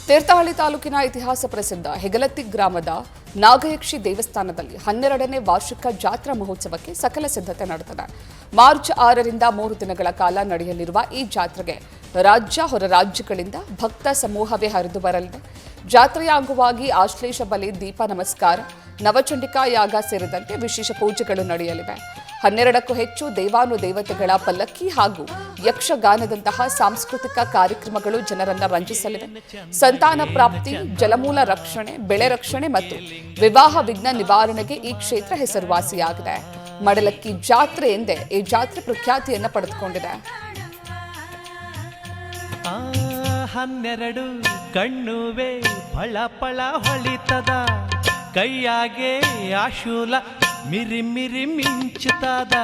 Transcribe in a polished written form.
ತೀರ್ಥಹಳ್ಳಿ ತಾಲೂಕಿನ ಇತಿಹಾಸ ಪ್ರಸಿದ್ಧ ಹೆಗಲತ್ತಿ ಗ್ರಾಮದ ನಾಗಯಕ್ಷಿ ದೇವಸ್ಥಾನದಲ್ಲಿ 12ನೇ ವಾರ್ಷಿಕ ಜಾತ್ರಾ ಮಹೋತ್ಸವಕ್ಕೆ ಸಕಲ ಸಿದ್ಧತೆ ನಡೆದಿದೆ. ಮಾರ್ಚ್ 6ರಿಂದ 3 ದಿನಗಳ ಕಾಲ ನಡೆಯಲಿರುವ ಈ ಜಾತ್ರೆಗೆ ರಾಜ್ಯ ಹೊರ ರಾಜ್ಯಗಳಿಂದ ಭಕ್ತ ಸಮೂಹವೇ ಹರಿದು ಬರಲಿದೆ. ಜಾತ್ರೆಯ ಅಂಗವಾಗಿ ಆಶ್ಲೇಷ ಬಲಿ, ದೀಪ ನಮಸ್ಕಾರ, ನವಚಂಡಿಕಾ ಯಾಗ ಸೇರಿದಂತೆ ವಿಶೇಷ ಪೂಜೆಗಳು ನಡೆಯಲಿವೆ. 12ಕ್ಕೂ ಹೆಚ್ಚು ದೇವಾನುದೇವತೆಗಳ ಪಲ್ಲಕ್ಕಿ ಹಾಗೂ ಯಕ್ಷಗಾನದಂತಹ ಸಾಂಸ್ಕೃತಿಕ ಕಾರ್ಯಕ್ರಮಗಳು ಜನರನ್ನ ರಂಜಿಸಲಿವೆ. ಸಂತಾನ ಪ್ರಾಪ್ತಿ, ಜಲಮೂಲ ರಕ್ಷಣೆ, ಬೆಳೆ ರಕ್ಷಣೆ ಮತ್ತು ವಿವಾಹ ವಿಘ್ನ ನಿವಾರಣೆಗೆ ಈ ಕ್ಷೇತ್ರ ಹೆಸರುವಾಸಿಯಾಗಿದೆ. ಮಡಲಕ್ಕಿ ಜಾತ್ರೆ ಎಂದೇ ಈ ಜಾತ್ರೆ ಪ್ರಖ್ಯಾತಿಯನ್ನ ಪಡೆದುಕೊಂಡಿದೆ. 12 ಕಣ್ಣುವೆ ಫಳ ಫಳ ಹೊಳಿತದ, ಕೈಯಾಗೆ ಆಶೂಲ ಮಿರಿ ಮಿರಿ ಮಿಂಚುತ್ತದ.